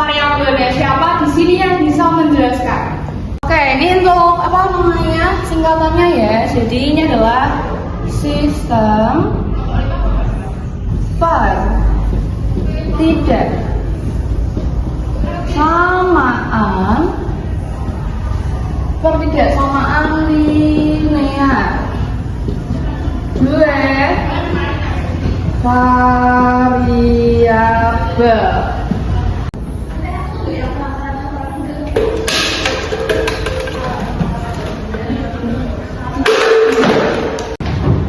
variabelnya siapa di sini yang bisa menjelaskan? Oke, ini untuk apa namanya singkatannya ya. Jadi ini adalah sistem tidak samaan linear dua variabel.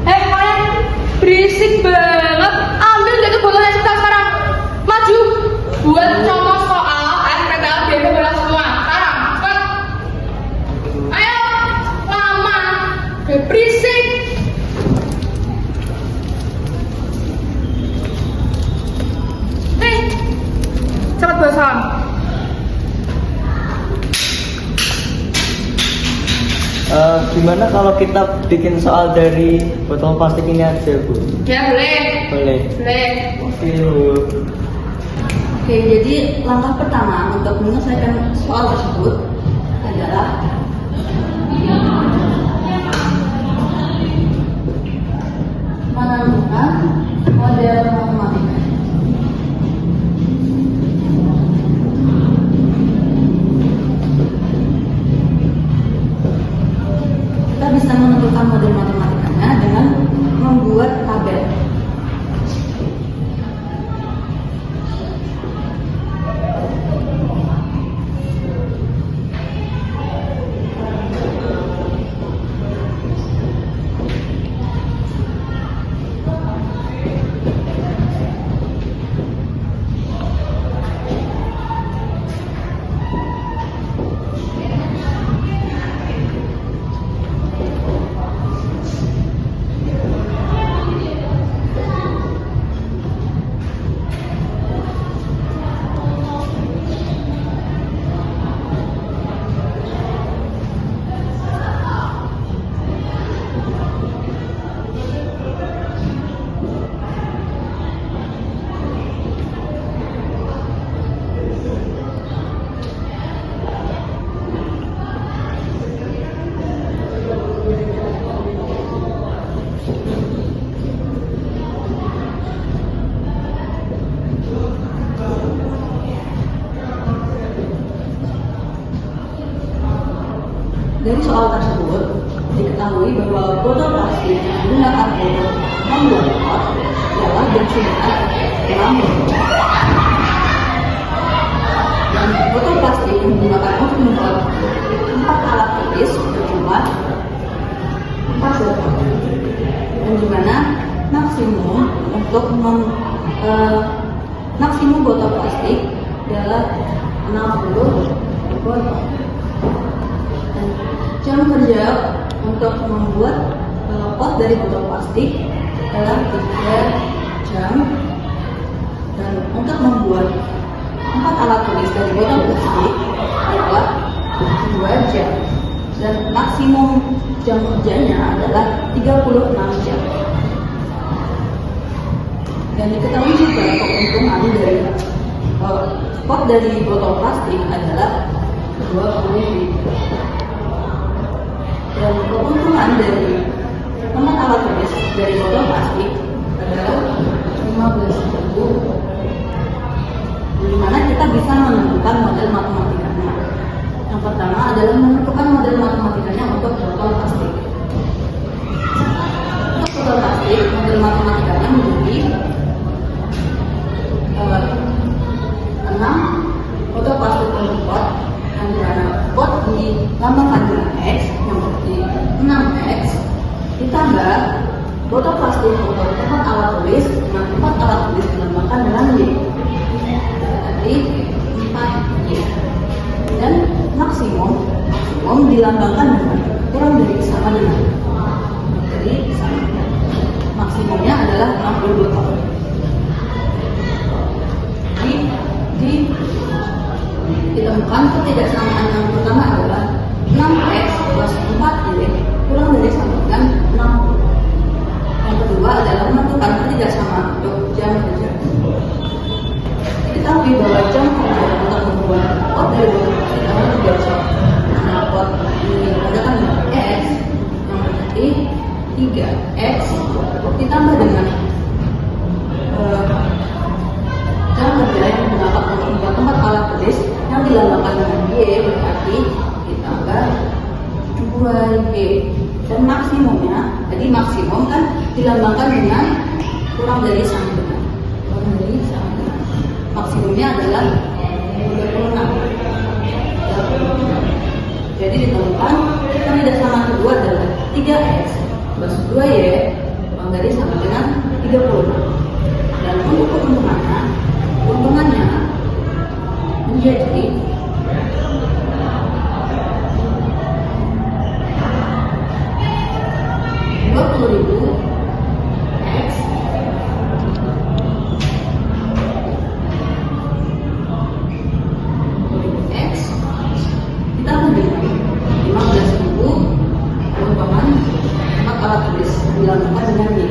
Kalian berisik banget. Ambil dari botolnya kita sekarang. Maju. Buat contoh soal SPTL BP belas semua. Sekarang, cepat. Ayo, lama. Berisik. Nih, cepat bosan. Gimana kalau kita bikin soal dari botol plastik ini aja, Bu? Ya, boleh. Boleh. Boleh. Oke, Bu. Oke, jadi langkah pertama untuk menyelesaikan soal tersebut adalah menentukan model matematika. Kita bisa menentukan model matematikanya dengan membuat tabel. Dari soal tersebut, diketahui bahwa botol plastik yang menggunakan untuk membuat pot adalah bersumber dalam botol. Dan botol plastik yang digunakan untuk membuat 4 alat tulis berjumlah 4 botol. Dan di mana maksimum botol plastik adalah 60 botol. Jam kerja untuk membuat pot dari botol plastik adalah 3 jam, dan untuk membuat 4 alat tulis dari botol plastik adalah 2 jam, dan maksimum jam kerjanya adalah 36 jam. Dan diketahui juga keuntungan dari pot dari botol plastik adalah 20.000. Dan keuntungan dari 4 alat tulis dari botol plastik adalah 15.000, di mana kita bisa menentukan model matematikanya. Yang pertama adalah menentukan model matematikanya untuk botol plastik. Untuk botol plastik, model matematikanya menjadi 6 botol plastik untuk pot, yang dimana pot dilambangkan dengan X, yang berarti 6X, ditambah botol plastik untuk 4 alat tulis, dengan 4 alat tulis dilambangkan dengan Y, berarti 4Y. Dan maksimum dilambangkan dengan kurang dari sama dengan, jadi sama. Maksimumnya adalah 60 botol. Ditemukan ketidaksamaan yang pertama adalah 6X plus 4Y kurang dari sama dengan 60. Yang kedua adalah menentukan ketidaksamaan untuk jam kerja. Diketahui bahwa jam kerja untuk 3x ditambah dengan cara kerja yang menggunakan untuk membuat tempat alat tulis yang dilambangkan dengan Y, berarti ditambah 2Y. Dan maksimumnya, jadi maksimum kan dilambangkan dengan kurang dari sama dengan. Kurang dari sama dengan. Maksimumnya adalah 36. Jadi ditemukan kandidat sama kedua adalah 3x plus 2y kurang dari sama dengan 36. Dan untuk keuntungannya menjadi 20.000 x ditambah dengan 15.000 keuntungan tempat alat tulis dilakukan dengan Y.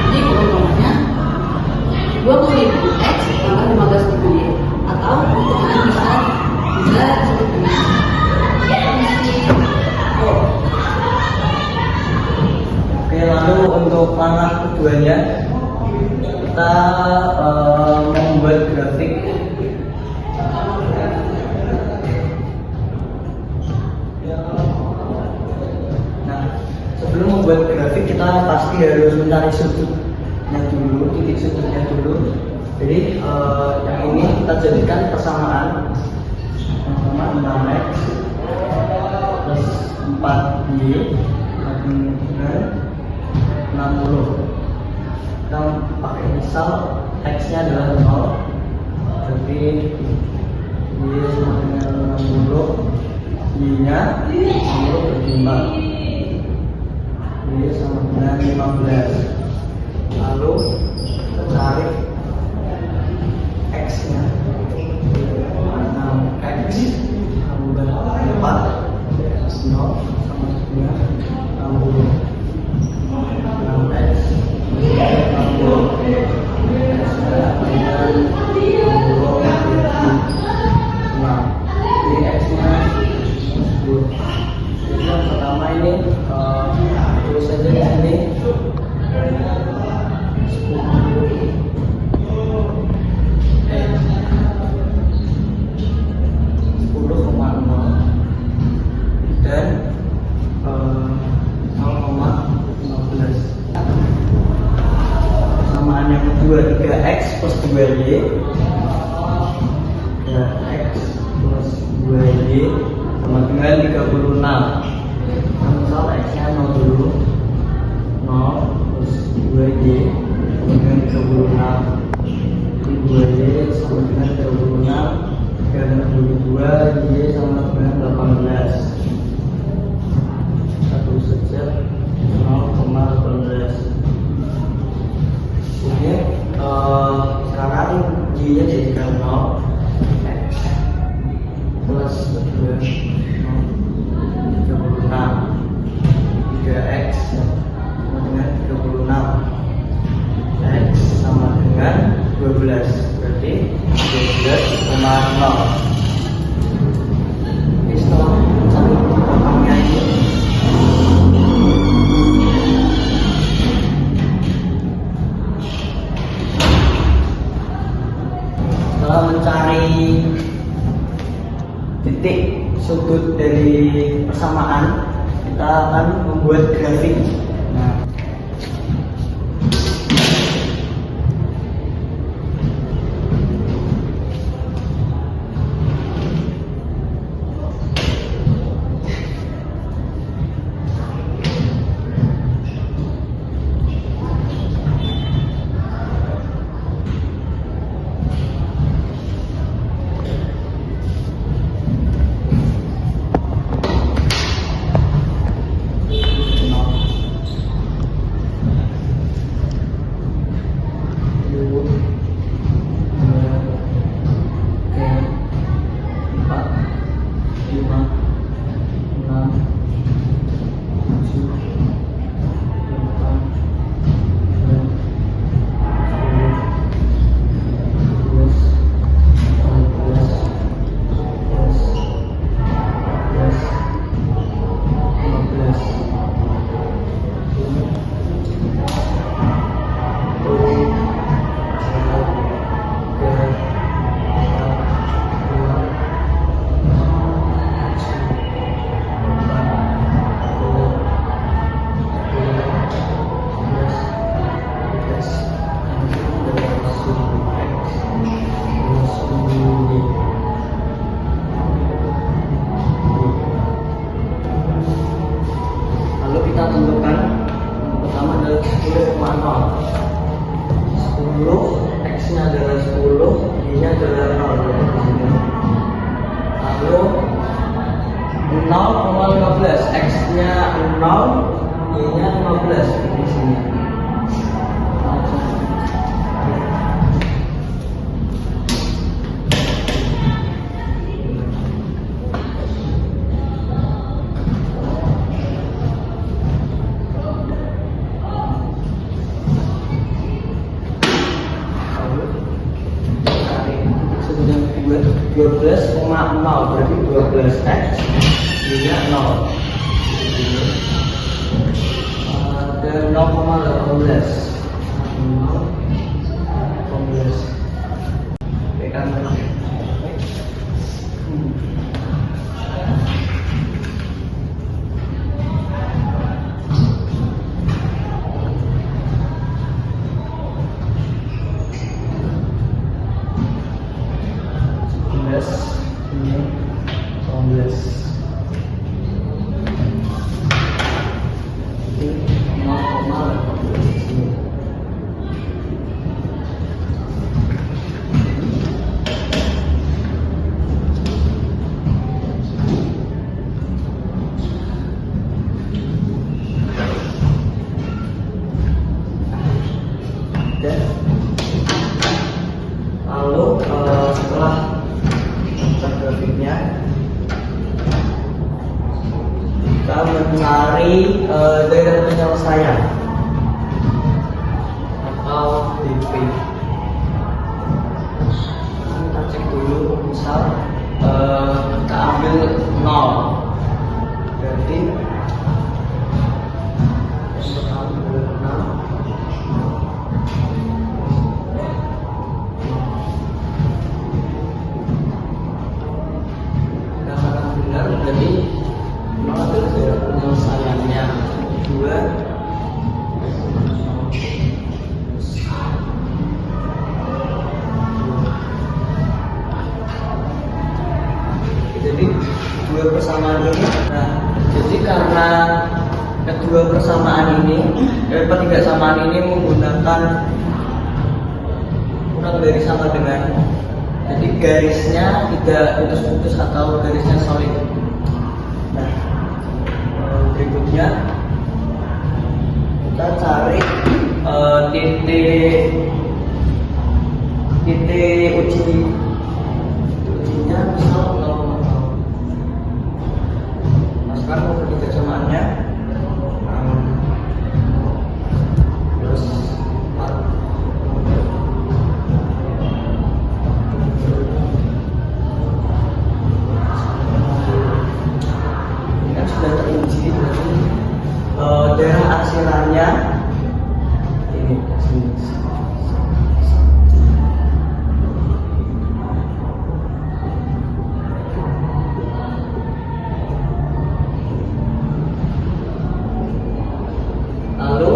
Jadi keuntungannya 20.000 x tambah 15.000 Y, atau keuntungan bisa disebut dengan Oke, lalu untuk langkah keduanya kita membuat grafik. Nah, sebelum membuat grafik kita pasti harus mencari sudutnya dulu, titik sudutnya dulu. Jadi yang ini kita jadikan persamaan sama 6x plus 4y dengan 60. Kita pakai misal x-nya adalah 0, jadi y sama dengan 60, y-nya 10 bertimbang, y sama dengan 15. Lalu kita cari x-nya, 6x tambah 4 plus 0 sama dengan 60. 6x 60 ini x-nya 10. Jadi yang pertama ini tulis saja di sini 10,0 dan 0,15. Persamaan yang kedua 3x plus 2y, 3x plus 2y sama dengan 36. Misal x-nya 0 dulu, 0 plus 2y sama dengan 36, 2y sama dengan 36, dan 22y sama dengan 18. Satu saja 0,18. Oke, sekarang y-nya jadikan 0, x plus 2 36, 3x sama dengan 36, x sama dengan 12, berarti 12,0. Oke, setelah mencari pertamanya ini, setelah mencari titik sudut dari persamaan, kita akan membuat grafik. Nah, 10,0. 10, X-nya adalah 10, Y-nya adalah 0 di sini. Lalu 0,15, X-nya 0, Y-nya 15 di sini. Sebenarnya 12,0 berarti 12X, Y-nya 0. Dan 0,18. 0,18. Pegang lagi. Ini 19. Ini 0,18 sini. Dan lalu setelah grafiknya kita mencari daerah penyelesaian atau DP. Kita cek dulu, misal kita ambil 0, berarti kita ambil 6. Jadi mana daerah penyelesaiannya 2. Jadi dua persamaan ini, nah jadi karena kedua persamaan ini, ketiga samaan ini menggunakan kurang dari sama dengan, jadi garisnya tidak putus-putus atau garisnya solid. Nah, berikutnya kita cari titik ujinya misal 0,0. Nah, sekarang untuk titik samaannya terus 4. Sudah teruji, berarti daerah arsirannya ini sini. Lalu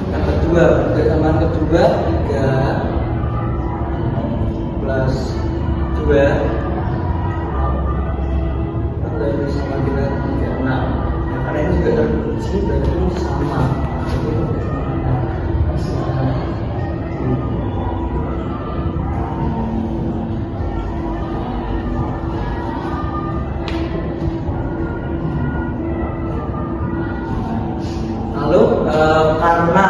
yang kedua, pertemuan kedua 3 plus 2 dari sama dengan 36. Nah, karena ini juga teruji, berarti ini sama. Lalu karena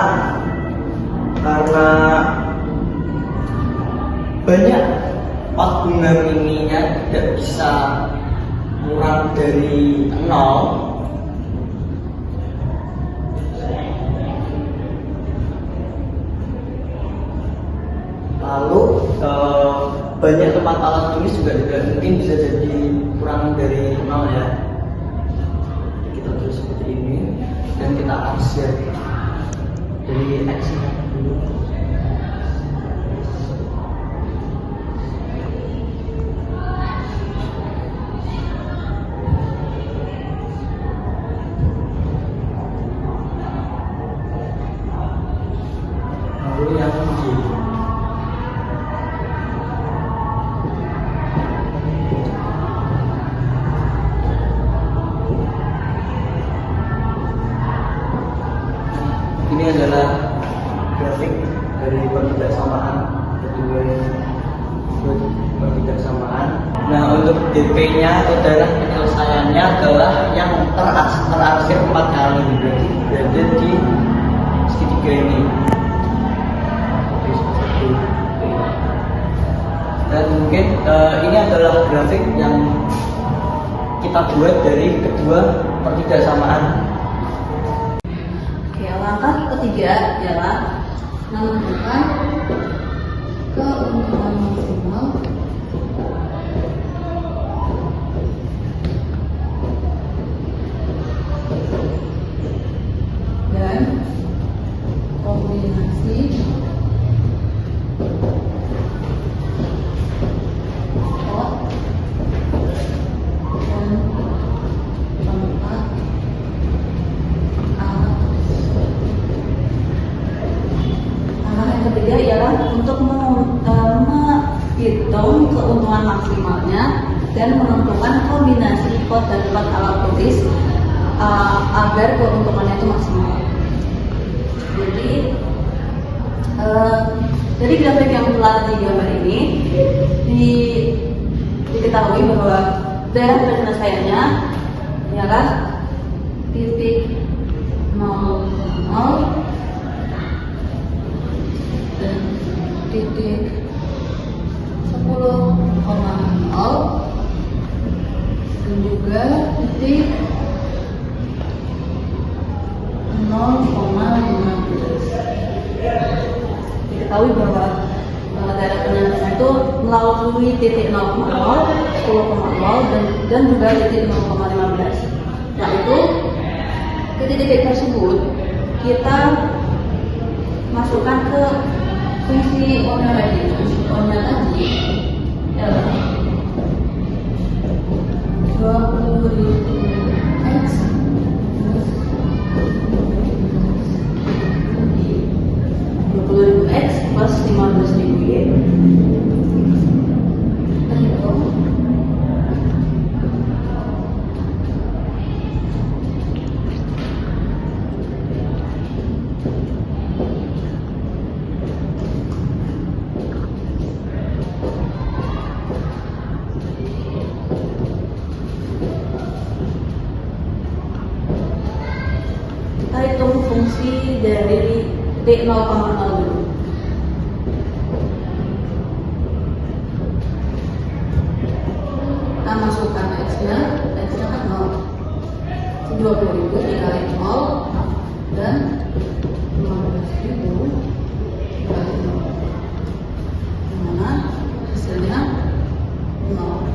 banyak part bundar ininya tidak bisa kurang dari 0, lalu banyak tempat alat tulis juga tidak mungkin bisa jadi kurang dari 0 ya. Kita tulis seperti ini dan kita arsir dari X dulu. Lalu yang Y. ini adalah grafik dari pertidaksamaan kedua pertidaksamaan. Nah, untuk DP-nya atau darah penyelesaiannya adalah yang terakhir 4 kali, berarti berada di segitiga ini. Dan mungkin ini adalah grafik yang kita buat dari kedua pertidaksamaan. Oke, langkah ketiga adalah menentukan keuntungan maksimal dan kombinasi pot dan tempat alat. Langkah yang ketiga ialah untuk menghitung keuntungan maksimalnya dan menentukan kombinasi pot dan tempat alat tulis agar keuntungannya itu maksimal. Jadi grafik yang telah digambar ini diketahui bahwa daerah penyelesaiannya ialah titik 0,0 dan titik 10,0 dan juga titik 0,15. Diketahui bahwa daerah penyelesaian itu melalui titik 0,0, 10,0 dan juga titik 0,15. Setelah itu titik-titik tersebut kita masukkan ke fungsi O-nya tadi. Fungsi O-nya tadi adalah 20.000x plus 15.000 Y. Kita hitung fungsi dari titik 0,0 dulu. Kita masukkan X-nya kan 0. 20.000 dikali 0 dan 15.000 dikali 0. Dimana hasilnya 0.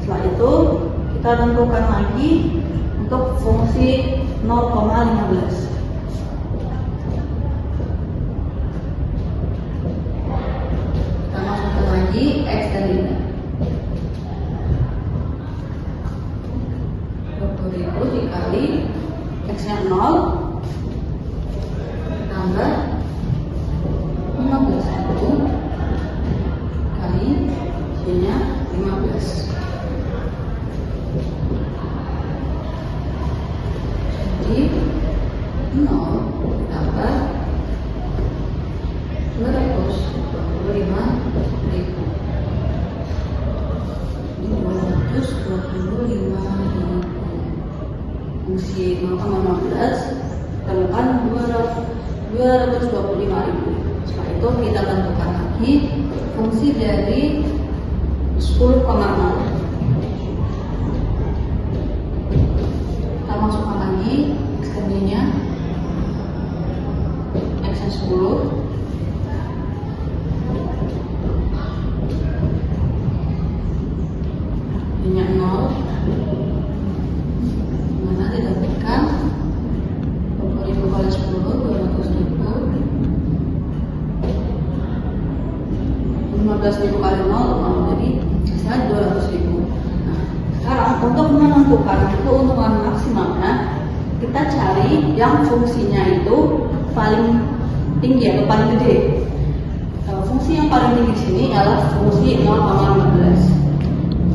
Setelah itu kita tentukan lagi untuk fungsi 0,15. Kita masukkan lagi X dan ini. 20.000 dikali X-nya 0 tambah 15.000 kali Y-nya 15. Jadi 0 tambah 225.000. 225.000 fungsi 0,15 temukan 225.000. Setelah itu kita tentukan lagi fungsi dari 10,0. Kita masukkan lagi ekstensinya X-nya 10 Y-nya 0, mana didapatkan 20.000 kali 10 200.000, 15.000 kali 0 jadi hasilnya 200.000. Nah, sekarang untuk menentukan keuntungan maksimalnya kita cari yang fungsinya itu paling tinggi atau paling gede. Fungsi yang paling tinggi di sini adalah fungsi 0,15.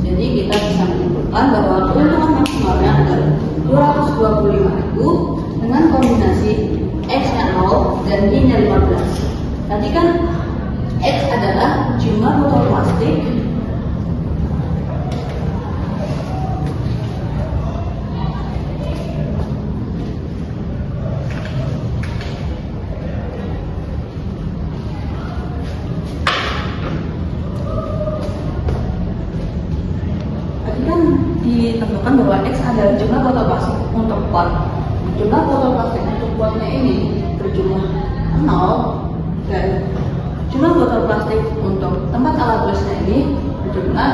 Jadi kita bisa menentukan bahwa keuntungan maksimalnya adalah 225.000 dengan kombinasi X gantinya 15. Tadi kan X adalah jumlah botol plastik ditentukan bahwa X adalah jumlah botol plastik untuk pot. Jumlah botol plastik untuk potnya ini berjumlah 0 dan jumlah botol plastik untuk tempat alat tulisnya ini berjumlah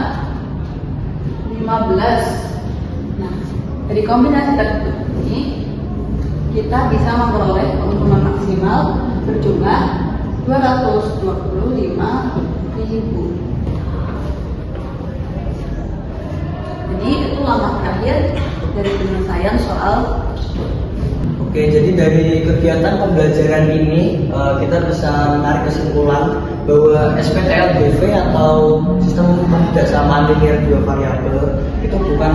15. Nah, dari kombinasi tersebut ini kita bisa memperoleh keuntungan maksimal berjumlah 225.000. Jadi itu langkah terakhir dari penyelesaian soal. Oke, jadi dari kegiatan pembelajaran ini kita bisa menarik kesimpulan bahwa SPTLBV atau sistem ketidaksamaan linear dua variabel itu bukan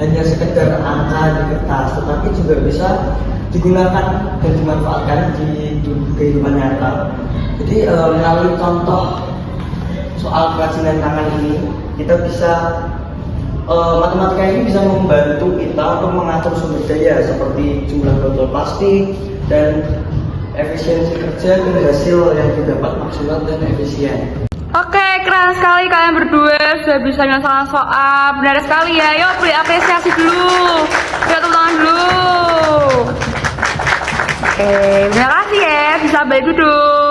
hanya sekedar angka di kertas, tetapi juga bisa digunakan dan dimanfaatkan di kehidupan nyata. Jadi melalui contoh soal kerajinan tangan ini kita bisa matematika ini bisa membantu kita untuk mengatur sumber daya seperti jumlah botol plastik dan efisiensi kerja dan hasil yang didapat maksimal dan efisien. Oke, keren sekali kalian berdua sudah bisa menyelesaikan soal. Benar sekali ya. Yuk beri apresiasi dulu. Beri tepuk tangan dulu. Oke, terima kasih ya. Bisa balik duduk.